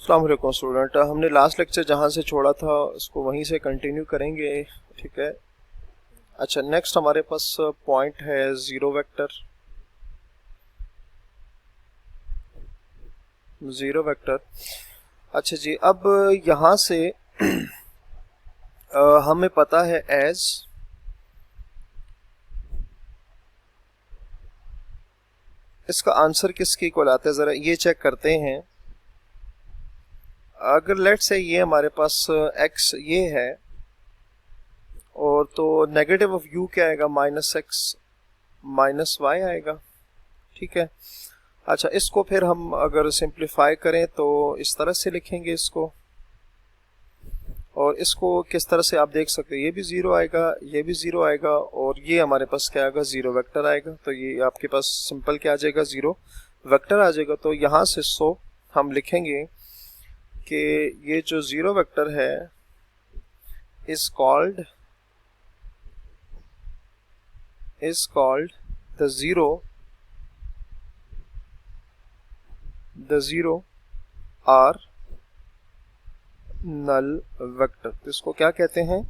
अस्सलाम वालेकुम स्टूडेंट, हमने लास्ट लेक्चर जहाँ से छोड़ा था उसको वहीं से कंटिन्यू करेंगे। ठीक है। अच्छा, नेक्स्ट हमारे पास पॉइंट है ज़ीरो वेक्टर। Zero vector. अच्छा जी, अब यहाँ से हमें पता है एज इसका आंसर किसके इक्वल आता है, ज़रा ये चेक करते हैं। अगर लेट से ये हमारे पास x ये है और तो नेगेटिव ऑफ u क्या आएगा, -x -y आएगा। ठीक है। अच्छा, इसको फिर हम अगर सिंप्लीफाई करें तो इस तरह से लिखेंगे इसको, और इसको किस तरह से आप देख सकते हैं, ये भी ज़ीरो आएगा, ये भी ज़ीरो आएगा, और ये हमारे पास क्या आएगा, ज़ीरो वेक्टर आएगा। तो ये आपके पास सिंपल क्या आ जाएगा, ज़ीरो वेक्टर आ जाएगा। तो यहाँ से हम लिखेंगे कि ये जो ज़ीरो वेक्टर है is called the zero or null vector. तो इसको क्या कहते हैं,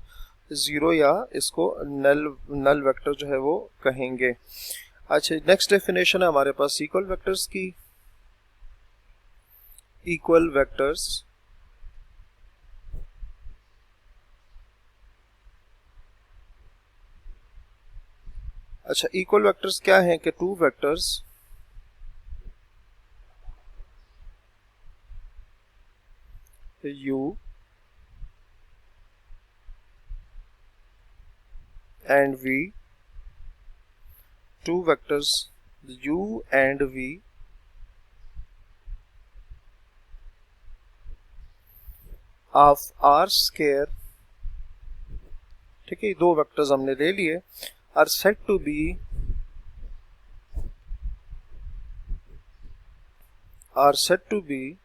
ज़ीरो, या इसको नल वेक्टर जो है वो कहेंगे। अच्छा, नेक्स्ट डेफिनेशन है हमारे पास इक्वल वेक्टर्स की। इक्वल वेक्टर्स अच्छा, इक्वल वेक्टर्स क्या हैं कि two vectors u and v, two vectors u and v of r square, ठीक है, दो वेक्टर्स हमने ले लिए, are said to be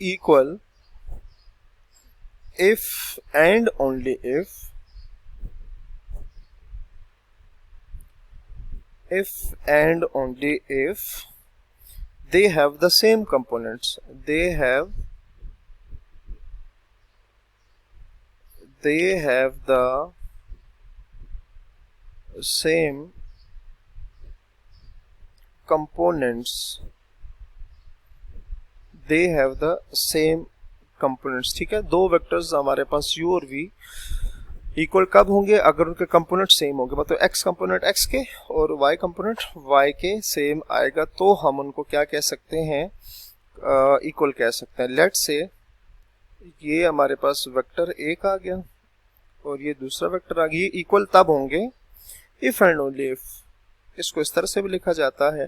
equal if and only if they have the same components, they have the same components, ठीक है। दो vectors हमारे पास u और v इक्वल कब होंगे, अगर उनके कंपोनेंट सेम होंगे, मतलब x कंपोनेंट x के और y कंपोनेंट y के सेम आएगा, तो हम उनको क्या कह सकते हैं, इक्वल कह सकते हैं। लेट्स से ये हमारे पास वेक्टर एक आ गया और ये दूसरा वेक्टर आ गया, ये इक्वल तब होंगे इफ एंड ओनली इफ। इसको इस तरह से भी लिखा जाता है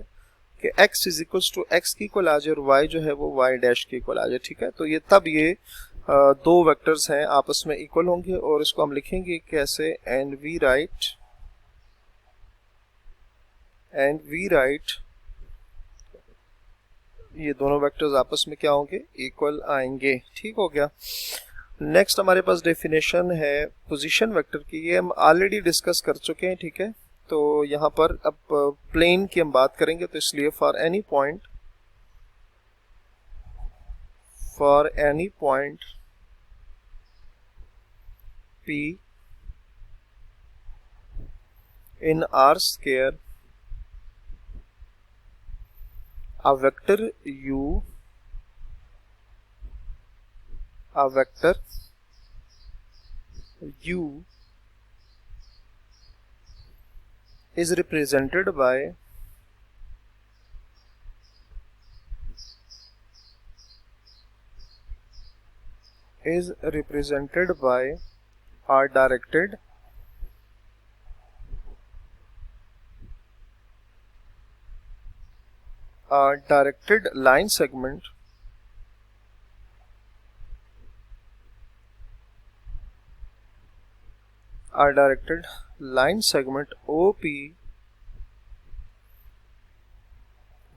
कि x is equal to x की इक्वल आ जाए और y जो है वो y डैश की इक्वल आ जाए। ठीक है। तो ये तब ये दो वेक्टर्स हैं आपस में इक्वल होंगे, और इसको हम लिखेंगे कैसे, एंड वी राइट ये दोनों वेक्टर्स आपस में क्या होंगे, इक्वल आएंगे। ठीक हो गया। नेक्स्ट हमारे पास डेफिनेशन है पोजीशन वेक्टर की, ये हम ऑलरेडी डिस्कस कर चुके हैं। ठीक है। तो यहाँ पर अब प्लेन की हम बात करेंगे, तो इसलिए for any point P in R square, a vector u is represented by a directed line segment OP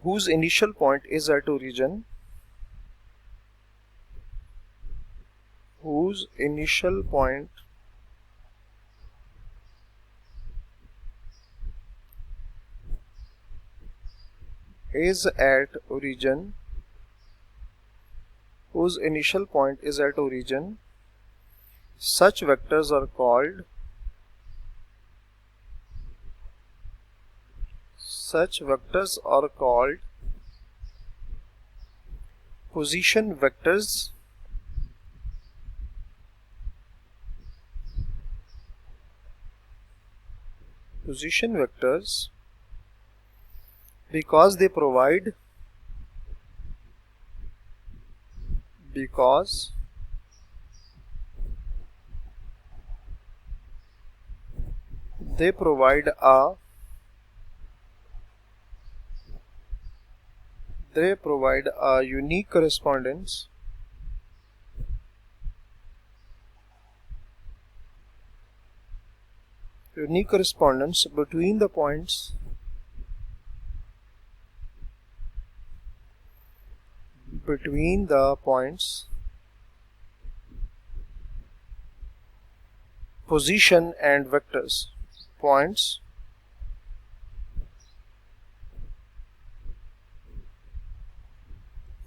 whose initial point is at origin, whose initial point is at origin, whose initial point is at origin, such vectors are called position vectors. Position vectors because they provide a unique correspondence between the points position and vectors. Points,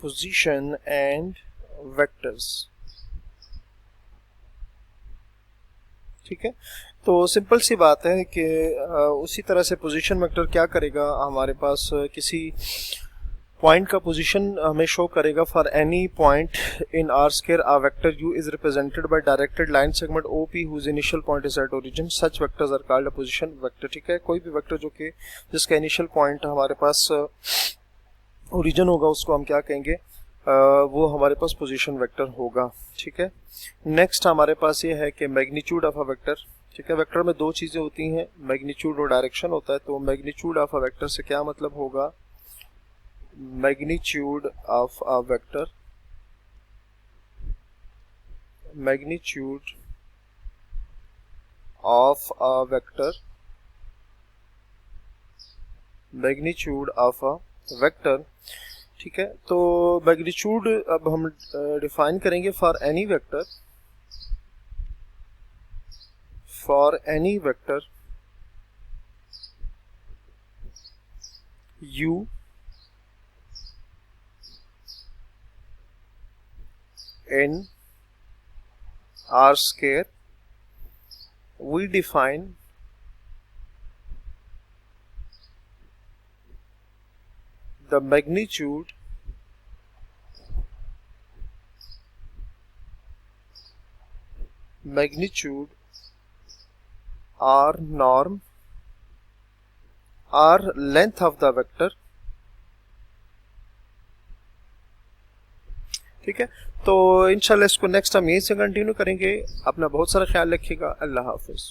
position and vectors. ठीक है, तो simple सी बात है कि उसी तरह से position vector क्या करेगा, हमारे पास किसी पॉइंट का पोजीशन हमें शो करेगा for any point in R square a vector u is represented by directed line segment OP whose initial point is at origin, such vectors are called a position vector. ठीक है, कोई भी vector जो कि जिसका initial point हमारे पास origin होगा उसको हम क्या कहेंगे, वो हमारे पास पोजीशन वेक्टर होगा। ठीक है, नेक्स्ट हमारे पास ये है कि मैग्नीट्यूड ऑफ अ वेक्टर। ठीक है, वेक्टर में दो चीज़ें होती हैं, मैग्नीट्यूड और डायरेक्शन होता है। तो मैग्नीट्यूड ऑफ अ वेक्टर से क्या मतलब होगा, मैग्नीट्यूड ऑफ अ वेक्टर ठीक है, तो मैग्नीट्यूड अब हम डिफाइन करेंगे for any vector u in R square, we define the magnitude R norm, R length of the vector। ठीक है, तो इंशाल्लाह इसको नेक्स्ट हम यहीं से कंटिन्यू करेंगे। अपना बहुत सारा ख्याल रखिएगा। अल्लाह हाफिज़।